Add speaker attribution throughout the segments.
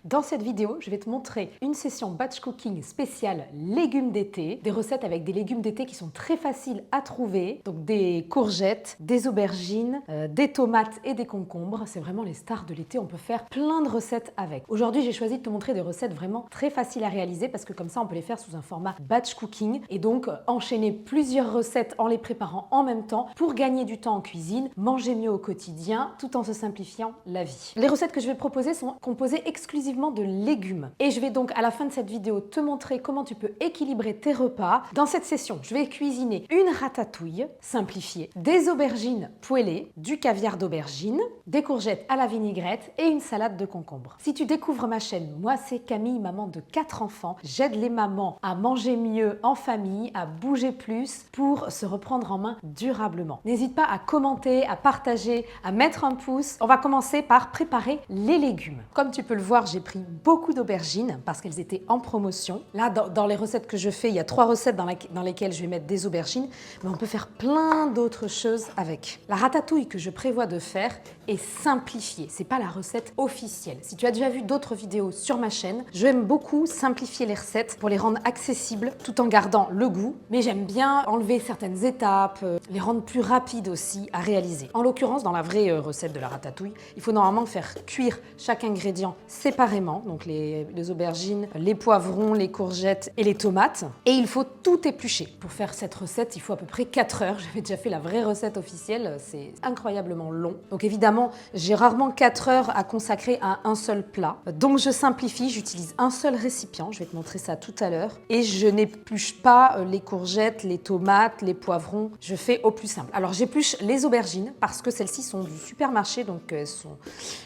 Speaker 1: Dans cette vidéo, je vais te montrer une session batch cooking spéciale légumes d'été, des recettes avec des légumes d'été qui sont très faciles à trouver, donc des courgettes, des aubergines, des tomates et des concombres. C'est vraiment les stars de l'été, on peut faire plein de recettes avec. Aujourd'hui, j'ai choisi de te montrer des recettes vraiment très faciles à réaliser parce que comme ça, on peut les faire sous un format batch cooking et donc enchaîner plusieurs recettes en les préparant en même temps pour gagner du temps en cuisine, manger mieux au quotidien tout en se simplifiant la vie. Les recettes que je vais te proposer sont composées exclusivement de légumes. Et je vais donc à la fin de cette vidéo te montrer comment tu peux équilibrer tes repas. Dans cette session, je vais cuisiner une ratatouille simplifiée, des aubergines poêlées, du caviar d'aubergine, des courgettes à la vinaigrette et une salade de concombre. Si tu découvres ma chaîne, moi c'est Camille, maman de 4 enfants. J'aide les mamans à manger mieux en famille, à bouger plus pour se reprendre en main durablement. N'hésite pas à commenter, à partager, à mettre un pouce. On va commencer par préparer les légumes. Comme tu peux le voir, j'ai pris beaucoup d'aubergines parce qu'elles étaient en promotion. Là, dans les recettes que je fais, il y a 3 recettes dans lesquelles je vais mettre des aubergines, mais on peut faire plein d'autres choses avec. La ratatouille que je prévois de faire est simplifiée. C'est pas la recette officielle. Si tu as déjà vu d'autres vidéos sur ma chaîne, j'aime beaucoup simplifier les recettes pour les rendre accessibles tout en gardant le goût, mais j'aime bien enlever certaines étapes, les rendre plus rapides aussi à réaliser. En l'occurrence, dans la vraie recette de la ratatouille, il faut normalement faire cuire chaque ingrédient séparément, donc les aubergines, les poivrons, les courgettes et les tomates. Et il faut tout éplucher. Pour faire cette recette, il faut à peu près 4 heures. J'avais déjà fait la vraie recette officielle, c'est incroyablement long. Donc évidemment, j'ai rarement 4 heures à consacrer à un seul plat. Donc je simplifie, j'utilise un seul récipient, je vais te montrer ça tout à l'heure. Et je n'épluche pas les courgettes, les tomates, les poivrons, je fais au plus simple. Alors j'épluche les aubergines parce que celles-ci sont du supermarché, donc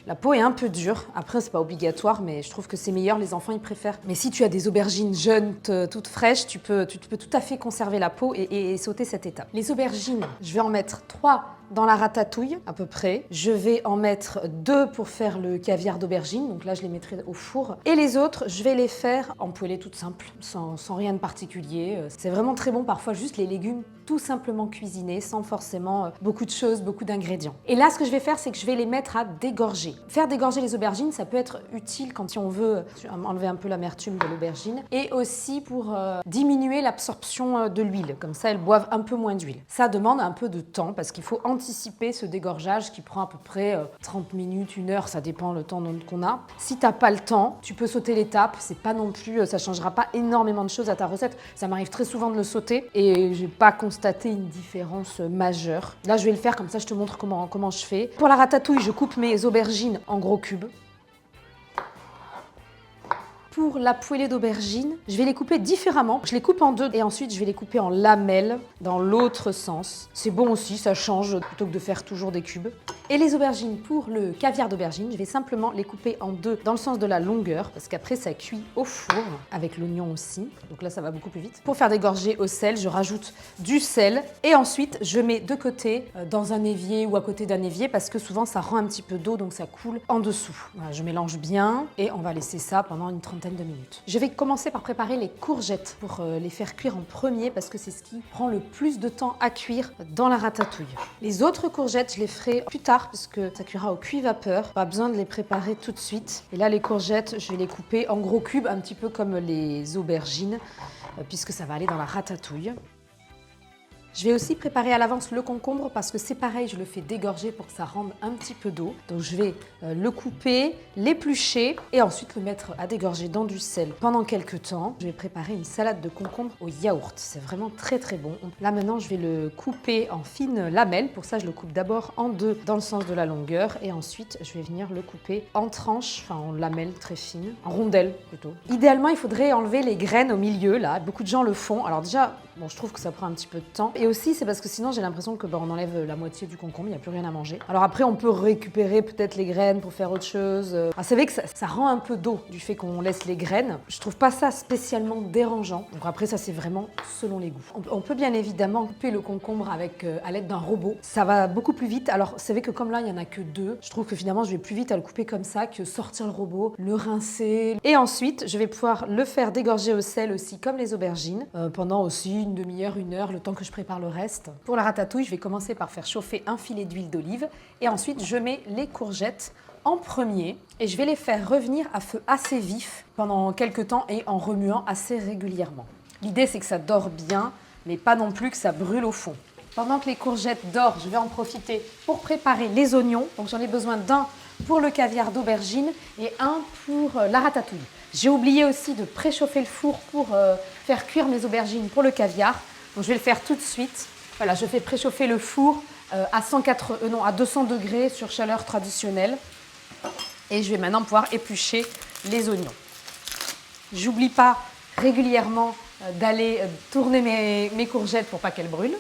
Speaker 1: la peau est un peu dure. Après, c'est pas obligatoire, mais je trouve que c'est meilleur, les enfants ils préfèrent. Mais si tu as des aubergines jeunes, toutes fraîches, tu peux tout à fait conserver la peau et sauter cette étape. Les aubergines, je vais en mettre 3 dans la ratatouille à peu près. Je vais en mettre 2 pour faire le caviar d'aubergine, donc là je les mettrai au four. Et les autres, je vais les faire en poêlée toute simple, sans rien de particulier. C'est vraiment très bon, parfois juste les légumes tout simplement cuisinés, sans forcément beaucoup de choses, beaucoup d'ingrédients. Et là, ce que je vais faire, c'est que je vais les mettre à dégorger. Faire dégorger les aubergines, ça peut être utile quand on veut enlever un peu l'amertume de l'aubergine et aussi pour diminuer l'absorption de l'huile. Comme ça, elles boivent un peu moins d'huile. Ça demande un peu de temps parce qu'il faut anticiper ce dégorgeage qui prend à peu près 30 minutes, 1 heure, ça dépend le temps qu'on a. Si t'as pas le temps, tu peux sauter l'étape. C'est pas non plus, ça changera pas énormément de choses à ta recette. Ça m'arrive très souvent de le sauter et j'ai pas constaté une différence majeure. Là, je vais le faire comme ça, je te montre comment je fais. Pour la ratatouille, je coupe mes aubergines en gros cubes. Pour la poêlée d'aubergines, je vais les couper différemment. Je les coupe en 2 et ensuite je vais les couper en lamelles dans l'autre sens. C'est bon aussi, ça change plutôt que de faire toujours des cubes. Et les aubergines, pour le caviar d'aubergine, je vais simplement les couper en 2 dans le sens de la longueur parce qu'après ça cuit au four avec l'oignon aussi. Donc là ça va beaucoup plus vite. Pour faire dégorger au sel, je rajoute du sel et ensuite je mets de côté dans un évier ou à côté d'un évier parce que souvent ça rend un petit peu d'eau donc ça coule en dessous. Voilà, je mélange bien et on va laisser ça pendant une trentaine de minutes. Je vais commencer par préparer les courgettes pour les faire cuire en premier parce que c'est ce qui prend le plus de temps à cuire dans la ratatouille. Les autres courgettes, je les ferai plus tard parce que ça cuira au cuit-vapeur. Pas besoin de les préparer tout de suite. Et là, les courgettes, je vais les couper en gros cubes, un petit peu comme les aubergines, puisque ça va aller dans la ratatouille. Je vais aussi préparer à l'avance le concombre parce que c'est pareil, je le fais dégorger pour que ça rende un petit peu d'eau. Donc je vais le couper, l'éplucher et ensuite le mettre à dégorger dans du sel pendant quelques temps. Je vais préparer une salade de concombre au yaourt. C'est vraiment très très bon. Là maintenant, je vais le couper en fines lamelles. Pour ça, je le coupe d'abord en 2 dans le sens de la longueur et ensuite je vais venir le couper en tranches, enfin en lamelles très fines, en rondelles plutôt. Idéalement, il faudrait enlever les graines au milieu là. Beaucoup de gens le font. Alors déjà, bon, je trouve que ça prend un petit peu de temps. Et aussi, c'est parce que sinon, j'ai l'impression que on enlève la moitié du concombre, il n'y a plus rien à manger. Alors après, on peut récupérer peut-être les graines pour faire autre chose. C'est vrai que ça rend un peu d'eau du fait qu'on laisse les graines. Je trouve pas ça spécialement dérangeant. Donc après, ça c'est vraiment selon les goûts. On peut bien évidemment couper le concombre avec à l'aide d'un robot. Ça va beaucoup plus vite. Alors c'est vrai que comme là, il n'y en a que 2, je trouve que finalement, je vais plus vite à le couper comme ça que sortir le robot, le rincer. Et ensuite, je vais pouvoir le faire dégorger au sel aussi comme les aubergines pendant aussi une demi-heure, 1 heure, le temps que je prépare le reste. Pour la ratatouille, je vais commencer par faire chauffer un filet d'huile d'olive et ensuite je mets les courgettes en premier et je vais les faire revenir à feu assez vif pendant quelques temps et en remuant assez régulièrement. L'idée, c'est que ça dore bien, mais pas non plus que ça brûle au fond. Pendant que les courgettes dorent, je vais en profiter pour préparer les oignons. Donc j'en ai besoin d'un pour le caviar d'aubergine et un pour la ratatouille. J'ai oublié aussi de préchauffer le four pour faire cuire mes aubergines pour le caviar. Donc je vais le faire tout de suite. Voilà, je fais préchauffer le four à 200 degrés sur chaleur traditionnelle. Et je vais maintenant pouvoir éplucher les oignons. J'oublie pas régulièrement d'aller tourner mes courgettes pour pas qu'elles brûlent.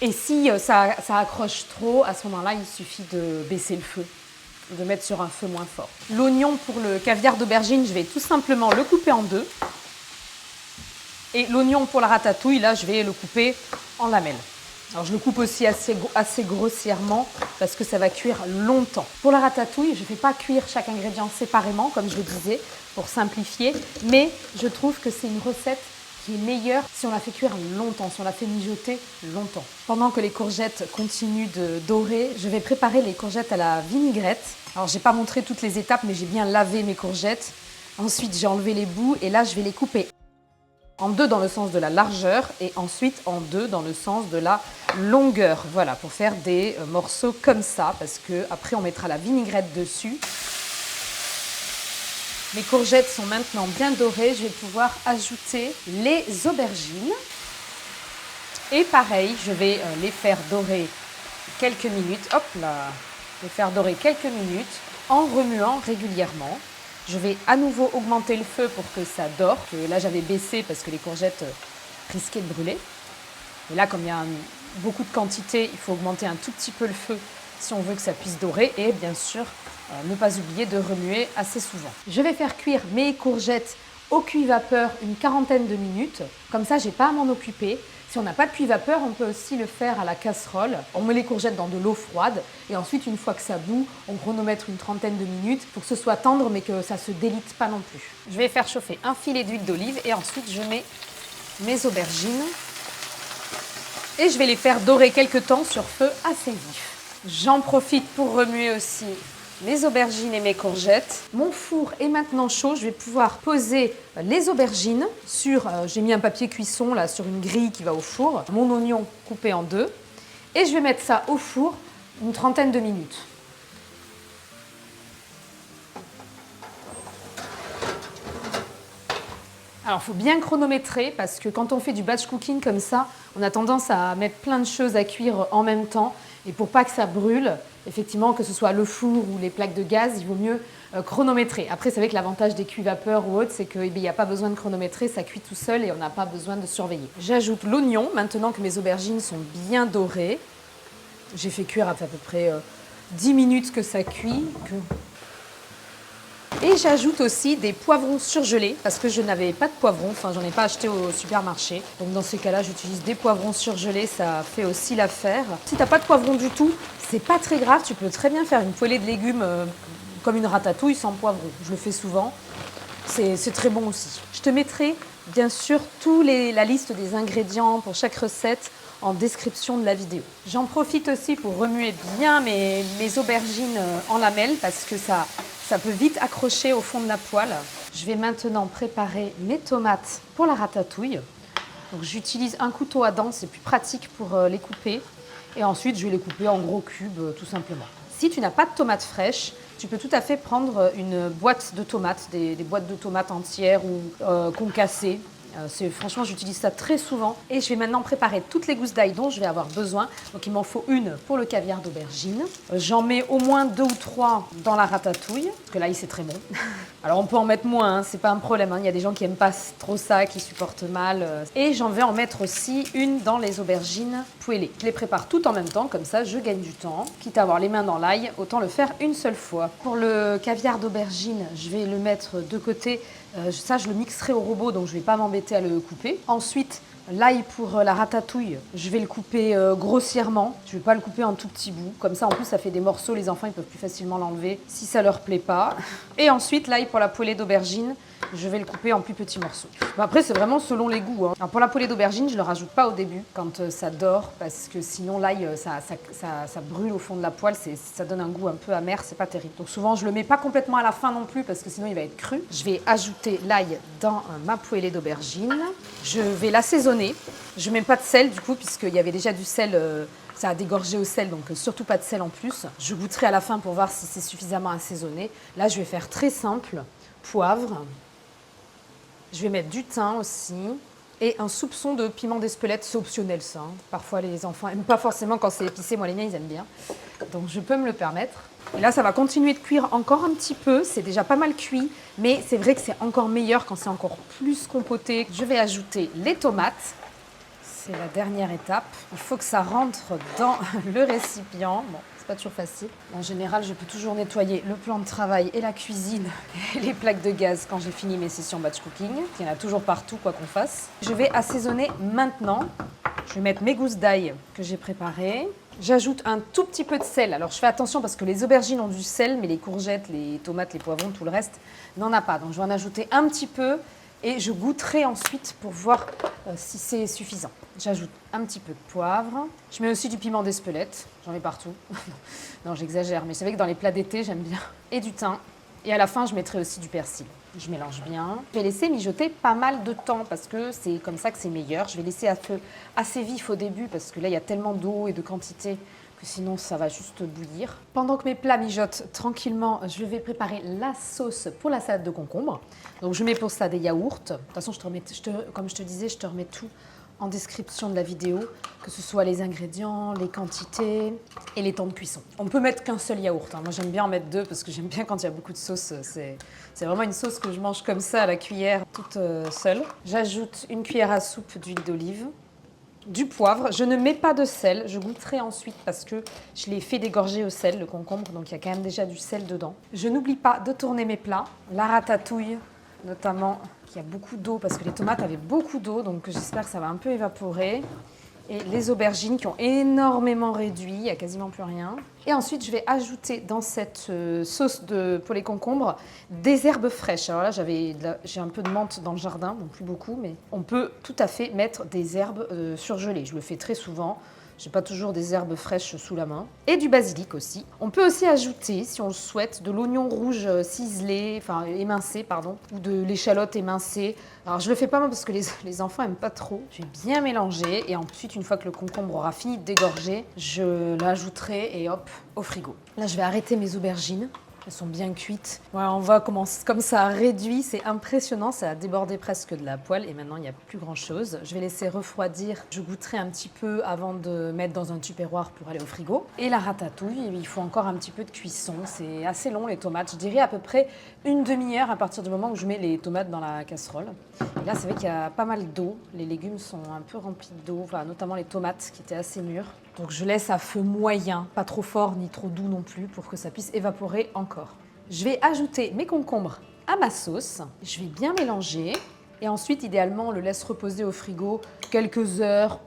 Speaker 1: Et si ça accroche trop, à ce moment-là, il suffit de baisser le feu, de mettre sur un feu moins fort. L'oignon pour le caviar d'aubergine, je vais tout simplement le couper en deux. Et l'oignon pour la ratatouille, là, je vais le couper en lamelles. Alors je le coupe aussi assez grossièrement parce que ça va cuire longtemps. Pour la ratatouille, je ne fais pas cuire chaque ingrédient séparément, comme je le disais, pour simplifier. Mais je trouve que c'est une recette qui est meilleure si on la fait cuire longtemps, si on la fait mijoter longtemps. Pendant que les courgettes continuent de dorer, je vais préparer les courgettes à la vinaigrette. Alors je n'ai pas montré toutes les étapes, mais j'ai bien lavé mes courgettes. Ensuite, j'ai enlevé les bouts et là, je vais les couper en deux dans le sens de la largeur et ensuite en deux dans le sens de la longueur. Voilà, pour faire des morceaux comme ça, parce qu'après on mettra la vinaigrette dessus. Mes courgettes sont maintenant bien dorées, je vais pouvoir ajouter les aubergines. Et pareil, je vais les faire dorer quelques minutes. Hop là, les faire dorer quelques minutes en remuant régulièrement. Je vais à nouveau augmenter le feu pour que ça dore. Là, j'avais baissé parce que les courgettes risquaient de brûler. Et là, comme il y a beaucoup de quantité, il faut augmenter un tout petit peu le feu si on veut que ça puisse dorer. Et bien sûr, ne pas oublier de remuer assez souvent. Je vais faire cuire mes courgettes au cuit-vapeur une quarantaine de minutes. Comme ça, je n'ai pas à m'en occuper. Si on n'a pas de cuit-vapeur, on peut aussi le faire à la casserole. On met les courgettes dans de l'eau froide et ensuite, une fois que ça bout, on chronomètre une trentaine de minutes pour que ce soit tendre mais que ça ne se délite pas non plus. Je vais faire chauffer un filet d'huile d'olive et ensuite, je mets mes aubergines et je vais les faire dorer quelques temps sur feu assez vif. J'en profite pour remuer aussi mes aubergines et mes courgettes. Mon four est maintenant chaud. Je vais pouvoir poser les aubergines sur, j'ai mis un papier cuisson là sur une grille qui va au four. Mon oignon coupé en deux. Et je vais mettre ça au four une trentaine de minutes. Alors, il faut bien chronométrer parce que quand on fait du batch cooking comme ça, on a tendance à mettre plein de choses à cuire en même temps. Et pour pas que ça brûle, effectivement, que ce soit le four ou les plaques de gaz, il vaut mieux chronométrer. Après, c'est vrai que l'avantage des cuits-vapeur ou autres, c'est qu'il n'y a pas besoin de chronométrer, ça cuit tout seul et on n'a pas besoin de surveiller. J'ajoute l'oignon, maintenant que mes aubergines sont bien dorées. J'ai fait cuire à peu près 10 minutes que ça cuit. Et j'ajoute aussi des poivrons surgelés parce que je n'avais pas de poivrons, enfin j'en ai pas acheté au supermarché. Donc dans ces cas-là, j'utilise des poivrons surgelés, ça fait aussi l'affaire. Si tu n'as pas de poivrons du tout, c'est pas très grave, tu peux très bien faire une poêlée de légumes comme une ratatouille sans poivrons. Je le fais souvent, c'est très bon aussi. Je te mettrai bien sûr la liste des ingrédients pour chaque recette en description de la vidéo. J'en profite aussi pour remuer bien mes aubergines en lamelles parce que ça peut vite accrocher au fond de la poêle. Je vais maintenant préparer mes tomates pour la ratatouille. Donc j'utilise un couteau à dents, c'est plus pratique pour les couper. Et ensuite, je vais les couper en gros cubes, tout simplement. Si tu n'as pas de tomates fraîches, tu peux tout à fait prendre une boîte de tomates, des boîtes de tomates entières ou concassées. Franchement, j'utilise ça très souvent. Et je vais maintenant préparer toutes les gousses d'ail dont je vais avoir besoin. Donc, il m'en faut une pour le caviar d'aubergine. J'en mets au moins 2 ou 3 dans la ratatouille, parce que là, c'est très bon. Alors, on peut en mettre moins, c'est pas un problème. Il y a des gens qui n'aiment pas trop ça, qui supportent mal. Et j'en vais en mettre aussi une dans les aubergines poêlées. Je les prépare toutes en même temps, comme ça, je gagne du temps. Quitte à avoir les mains dans l'ail, autant le faire une seule fois. Pour le caviar d'aubergine, je vais le mettre de côté. Ça, je le mixerai au robot, donc je ne vais pas m'embêter à le couper. Ensuite, l'ail pour la ratatouille, je vais le couper grossièrement. Je ne vais pas le couper en tout petits bouts. Comme ça, en plus, ça fait des morceaux. Les enfants, ils peuvent plus facilement l'enlever si ça ne leur plaît pas. Et ensuite, l'ail pour la poêlée d'aubergine, je vais le couper en plus petits morceaux. Bon, après, c'est vraiment selon les goûts. Hein. Alors, pour la poêlée d'aubergine, je ne le rajoute pas au début quand ça dort parce que sinon l'ail, ça brûle au fond de la poêle, ça donne un goût un peu amer, c'est pas terrible. Donc souvent, je le mets pas complètement à la fin non plus parce que sinon il va être cru. Je vais ajouter l'ail dans ma poêlée d'aubergine. Je vais l'assaisonner. Je mets pas de sel du coup puisqu'il y avait déjà du sel. Ça a dégorgé au sel, donc surtout pas de sel en plus. Je goûterai à la fin pour voir si c'est suffisamment assaisonné. Là, je vais faire très simple. Poivre. Je vais mettre du thym aussi. Et un soupçon de piment d'Espelette, c'est optionnel ça. Hein. Parfois, les enfants n'aiment pas forcément quand c'est épicé. Moi, les miens, ils aiment bien. Donc, je peux me le permettre. Et là, ça va continuer de cuire encore un petit peu. C'est déjà pas mal cuit, mais c'est vrai que c'est encore meilleur quand c'est encore plus compoté. Je vais ajouter les tomates. C'est la dernière étape. Il faut que ça rentre dans le récipient. Bon, c'est pas toujours facile. En général, je peux toujours nettoyer le plan de travail et la cuisine et les plaques de gaz quand j'ai fini mes sessions batch cooking. Il y en a toujours partout, quoi qu'on fasse. Je vais assaisonner maintenant. Je vais mettre mes gousses d'ail que j'ai préparées. J'ajoute un tout petit peu de sel. Alors, je fais attention parce que les aubergines ont du sel, mais les courgettes, les tomates, les poivrons, tout le reste n'en a pas. Donc, je vais en ajouter un petit peu. Et je goûterai ensuite pour voir si c'est suffisant. J'ajoute un petit peu de poivre. Je mets aussi du piment d'Espelette. J'en mets partout. Non, j'exagère, mais c'est vrai que dans les plats d'été, j'aime bien. Et du thym. Et à la fin, je mettrai aussi du persil. Je mélange bien. Je vais laisser mijoter pas mal de temps parce que c'est comme ça que c'est meilleur. Je vais laisser à feu assez vif au début parce que là, il y a tellement d'eau et de quantité que sinon ça va juste bouillir. Pendant que mes plats mijotent tranquillement, je vais préparer la sauce pour la salade de concombre. Donc je mets pour ça des yaourts. De toute façon, comme je te disais, je te remets tout en description de la vidéo, que ce soit les ingrédients, les quantités et les temps de cuisson. On peut mettre qu'un seul yaourt. Hein. Moi, j'aime bien en mettre deux parce que j'aime bien quand il y a beaucoup de sauce. C'est vraiment une sauce que je mange comme ça à la cuillère, toute seule. J'ajoute une cuillère à soupe d'huile d'olive. Du poivre, je ne mets pas de sel, je goûterai ensuite parce que je l'ai fait dégorger au sel, le concombre, donc il y a quand même déjà du sel dedans. Je n'oublie pas de tourner mes plats, la ratatouille notamment, qui a beaucoup d'eau parce que les tomates avaient beaucoup d'eau, donc j'espère que ça va un peu évaporer. Et les aubergines qui ont énormément réduit, il n'y a quasiment plus rien. Et ensuite, je vais ajouter dans cette sauce pour les concombres des herbes fraîches. Alors là, j'ai un peu de menthe dans le jardin, donc plus beaucoup, mais on peut tout à fait mettre des herbes surgelées. Je le fais très souvent. Je n'ai pas toujours des herbes fraîches sous la main. Et du basilic aussi. On peut aussi ajouter, si on le souhaite, de l'oignon rouge ciselé, enfin émincé, pardon, ou de l'échalote émincée. Alors je le fais pas moi parce que les enfants aiment pas trop. Je vais bien mélanger et ensuite, une fois que le concombre aura fini de dégorger, je l'ajouterai et hop, au frigo. Là, je vais arrêter mes aubergines. Elles sont bien cuites. Voilà, on voit comme ça a réduit, c'est impressionnant, ça a débordé presque de la poêle et maintenant il n'y a plus grand chose. Je vais laisser refroidir, je goûterai un petit peu avant de mettre dans un tupperware pour aller au frigo. Et la ratatouille, il faut encore un petit peu de cuisson, c'est assez long les tomates, je dirais à peu près une demi-heure à partir du moment où je mets les tomates dans la casserole. Et là c'est vrai qu'il y a pas mal d'eau, les légumes sont un peu remplis d'eau, enfin, notamment les tomates qui étaient assez mûres. Donc je laisse à feu moyen, pas trop fort ni trop doux non plus pour que ça puisse évaporer encore. Je vais ajouter mes concombres à ma sauce, je vais bien mélanger et ensuite idéalement on le laisse reposer au frigo quelques heures,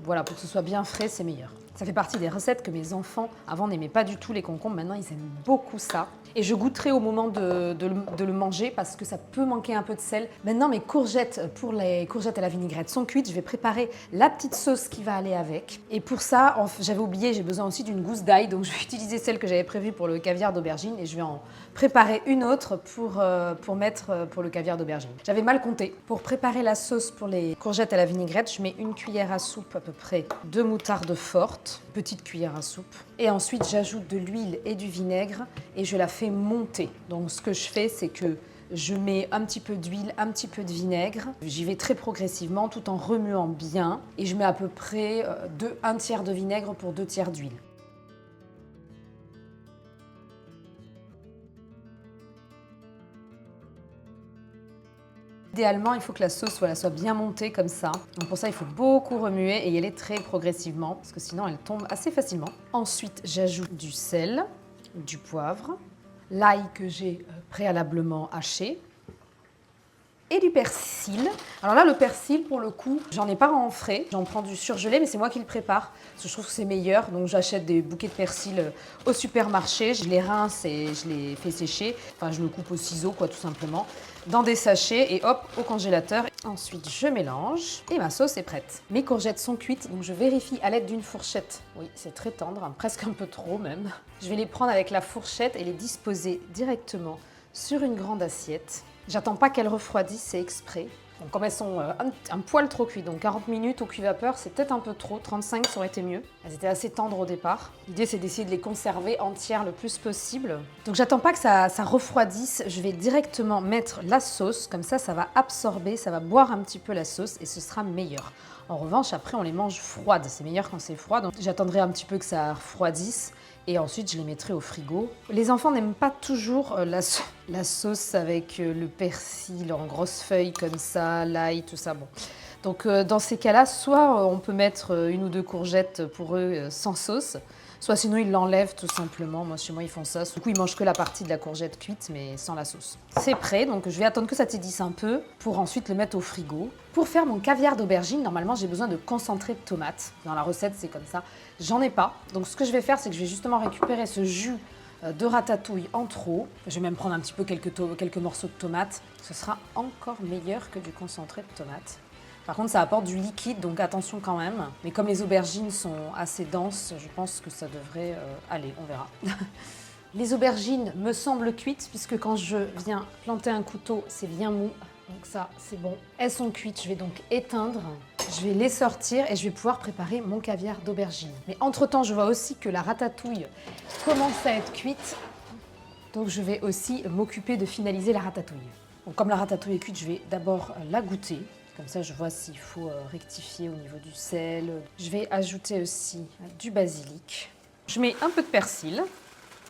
Speaker 1: voilà, pour que ce soit bien frais, c'est meilleur. Ça fait partie des recettes que mes enfants avant n'aimaient pas du tout les concombres, maintenant ils aiment beaucoup ça. Et je goûterai au moment de le manger parce que ça peut manquer un peu de sel. Maintenant, mes courgettes, pour les courgettes à la vinaigrette, sont cuites. Je vais préparer la petite sauce qui va aller avec. Et pour ça, j'avais oublié, j'ai besoin aussi d'une gousse d'ail. Donc, je vais utiliser celle que j'avais prévue pour le caviar d'aubergine et je vais en préparer une autre pour mettre pour le caviar d'aubergine. J'avais mal compté. Pour préparer la sauce pour les courgettes à la vinaigrette, je mets une cuillère à soupe à peu près de moutarde forte, petite cuillère à soupe. Et ensuite, j'ajoute de l'huile et du vinaigre et je la fais monter. Donc ce que je fais, c'est que je mets un petit peu d'huile, un petit peu de vinaigre. J'y vais très progressivement tout en remuant bien. Et je mets à peu près un tiers de vinaigre pour 2 tiers d'huile. Idéalement, il faut que la sauce soit bien montée comme ça. Donc pour ça, il faut beaucoup remuer et y aller très progressivement parce que sinon, elle tombe assez facilement. Ensuite, j'ajoute du sel, du poivre, l'ail que j'ai préalablement haché et du persil. Alors là, le persil, pour le coup, j'en ai pas en frais. J'en prends du surgelé, mais c'est moi qui le prépare parce que je trouve que c'est meilleur. Donc j'achète des bouquets de persil au supermarché. Je les rince et je les fais sécher. Enfin, je le coupe au ciseau, quoi, tout simplement. Dans des sachets et hop, au congélateur. Ensuite, je mélange et ma sauce est prête. Mes courgettes sont cuites, donc je vérifie à l'aide d'une fourchette. Oui, c'est très tendre, hein, presque un peu trop même. Je vais les prendre avec la fourchette et les disposer directement sur une grande assiette. J'attends pas qu'elles refroidissent, c'est exprès. Donc comme elles sont un poil trop cuites, donc 40 minutes au cuit-vapeur, c'est peut-être un peu trop, 35 ça aurait été mieux. Elles étaient assez tendres au départ. L'idée c'est d'essayer de les conserver entières le plus possible. Donc j'attends pas que ça refroidisse, je vais directement mettre la sauce, comme ça va absorber, ça va boire un petit peu la sauce et ce sera meilleur. En revanche, après on les mange froides, c'est meilleur quand c'est froid, donc j'attendrai un petit peu que ça refroidisse. Et ensuite, je les mettrai au frigo. Les enfants n'aiment pas toujours la sauce avec le persil en grosses feuilles comme ça, l'ail, tout ça. Bon. Donc dans ces cas-là, soit on peut mettre une ou deux courgettes pour eux sans sauce, soit sinon ils l'enlèvent tout simplement. Moi, chez moi, ils font ça. Du coup, ils mangent que la partie de la courgette cuite, mais sans la sauce. C'est prêt, donc je vais attendre que ça tiédisse un peu pour ensuite le mettre au frigo. Pour faire mon caviar d'aubergine, normalement, j'ai besoin de concentré de tomates. Dans la recette, c'est comme ça. J'en ai pas. Donc, ce que je vais faire, c'est que je vais justement récupérer ce jus de ratatouille en trop. Je vais même prendre un petit peu quelques morceaux de tomates. Ce sera encore meilleur que du concentré de tomates. Par contre, ça apporte du liquide, donc attention quand même. Mais comme les aubergines sont assez denses, je pense que ça devrait aller, on verra. Les aubergines me semblent cuites, puisque quand je viens planter un couteau, c'est bien mou. Donc ça, c'est bon. Elles sont cuites, je vais donc éteindre. Je vais les sortir et je vais pouvoir préparer mon caviar d'aubergine. Mais entre-temps, je vois aussi que la ratatouille commence à être cuite. Donc je vais aussi m'occuper de finaliser la ratatouille. Donc, comme la ratatouille est cuite, je vais d'abord la goûter. Comme ça, je vois s'il faut rectifier au niveau du sel. Je vais ajouter aussi du basilic. Je mets un peu de persil.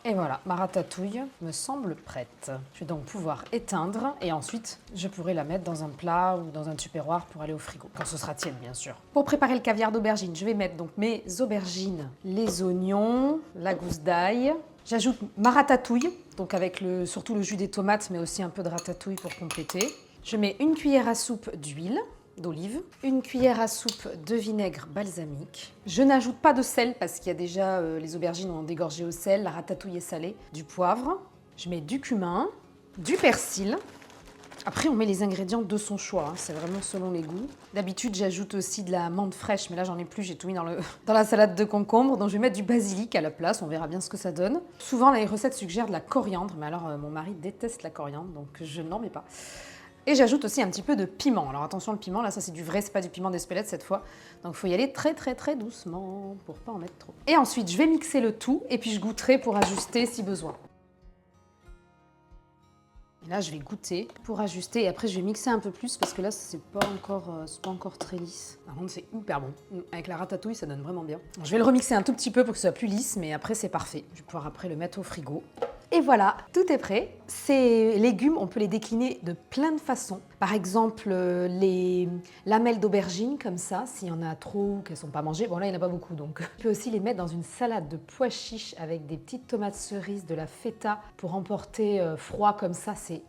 Speaker 1: Et voilà, ma ratatouille me semble prête. Je vais donc pouvoir éteindre et ensuite, je pourrai la mettre dans un plat ou dans un tupperware pour aller au frigo, quand ce sera tiède, bien sûr. Pour préparer le caviar d'aubergine, je vais mettre donc mes aubergines, les oignons, la gousse d'ail. J'ajoute ma ratatouille, donc avec surtout le jus des tomates, mais aussi un peu de ratatouille pour compléter. Je mets une cuillère à soupe d'huile d'olive, une cuillère à soupe de vinaigre balsamique. Je n'ajoute pas de sel parce qu'il y a déjà les aubergines ont dégorgé au sel, la ratatouille est salée, du poivre. Je mets du cumin, du persil. Après, on met les ingrédients de son choix, hein, c'est vraiment selon les goûts. D'habitude, j'ajoute aussi de la menthe fraîche, mais là, j'en ai plus, j'ai tout mis dans la salade de concombre. Donc, je vais mettre du basilic à la place, on verra bien ce que ça donne. Souvent, les recettes suggèrent de la coriandre, mais alors, mon mari déteste la coriandre, donc je n'en mets pas. Et j'ajoute aussi un petit peu de piment. Alors attention, le piment, là, ça c'est du vrai, c'est pas du piment d'Espelette cette fois. Donc il faut y aller très très très doucement pour pas en mettre trop. Et ensuite, je vais mixer le tout et puis je goûterai pour ajuster si besoin. Et là, je vais goûter pour ajuster et après je vais mixer un peu plus parce que là, c'est pas encore très lisse. Par contre, c'est hyper bon. Avec la ratatouille, ça donne vraiment bien. Je vais le remixer un tout petit peu pour que ce soit plus lisse, mais après c'est parfait. Je vais pouvoir après le mettre au frigo. Et voilà, tout est prêt. Ces légumes, on peut les décliner de plein de façons. Par exemple, les lamelles d'aubergine, comme ça, s'il y en a trop ou qu'elles ne sont pas mangées. Bon, là, il n'y en a pas beaucoup, donc. On peut aussi les mettre dans une salade de pois chiches avec des petites tomates cerises, de la feta pour emporter froid comme ça. C'est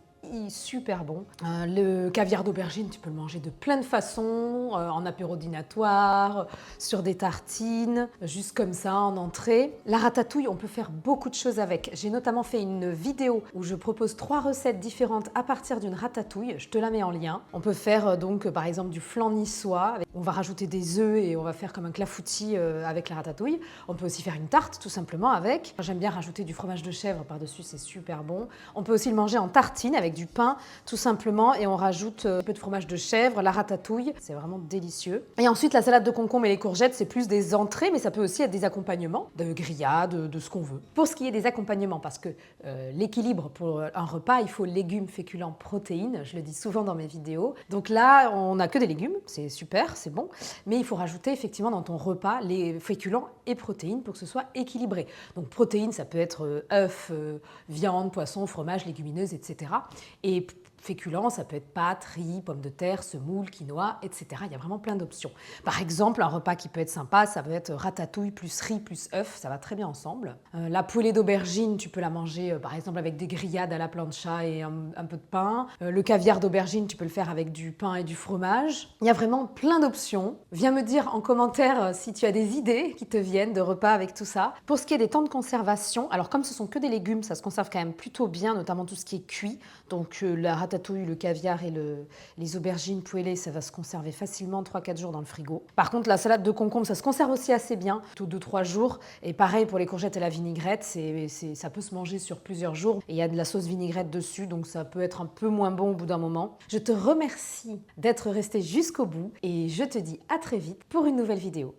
Speaker 1: super bon. Le caviar d'aubergine, tu peux le manger de plein de façons, en apéro dînatoire, sur des tartines, juste comme ça, en entrée. La ratatouille, on peut faire beaucoup de choses avec. J'ai notamment fait une vidéo où je propose 3 recettes différentes à partir d'une ratatouille. Je te la mets en lien. On peut faire donc par exemple du flan niçois. On va rajouter des œufs et on va faire comme un clafoutis avec la ratatouille. On peut aussi faire une tarte tout simplement avec. J'aime bien rajouter du fromage de chèvre par-dessus, c'est super bon. On peut aussi le manger en tartine avec du pain tout simplement et on rajoute un peu de fromage de chèvre, la ratatouille, c'est vraiment délicieux. Et ensuite la salade de concombre et les courgettes, c'est plus des entrées mais ça peut aussi être des accompagnements, de grillades, de ce qu'on veut. Pour ce qui est des accompagnements, parce que l'équilibre pour un repas, il faut légumes, féculents, protéines, je le dis souvent dans mes vidéos. Donc là, on n'a que des légumes, c'est super, c'est bon, mais il faut rajouter effectivement dans ton repas les féculents et protéines pour que ce soit équilibré. Donc protéines, ça peut être œufs, viande, poisson, fromage, légumineuses, etc. Et féculents, ça peut être pâtes, riz, pommes de terre, semoule, quinoa, etc. Il y a vraiment plein d'options. Par exemple, un repas qui peut être sympa, ça peut être ratatouille plus riz plus œuf, ça va très bien ensemble. La poêlée d'aubergine, tu peux la manger par exemple avec des grillades à la plancha et un peu de pain. Le caviar d'aubergine, tu peux le faire avec du pain et du fromage. Il y a vraiment plein d'options. Viens me dire en commentaire si tu as des idées qui te viennent de repas avec tout ça. Pour ce qui est des temps de conservation, alors comme ce sont que des légumes, ça se conserve quand même plutôt bien, notamment tout ce qui est cuit. Donc la ratatouille, le caviar et les aubergines poêlées, ça va se conserver facilement 3-4 jours dans le frigo. Par contre, la salade de concombre, ça se conserve aussi assez bien, tout 2-3 jours. Et pareil pour les courgettes et la vinaigrette, ça peut se manger sur plusieurs jours. Et il y a de la sauce vinaigrette dessus, donc ça peut être un peu moins bon au bout d'un moment. Je te remercie d'être resté jusqu'au bout et je te dis à très vite pour une nouvelle vidéo.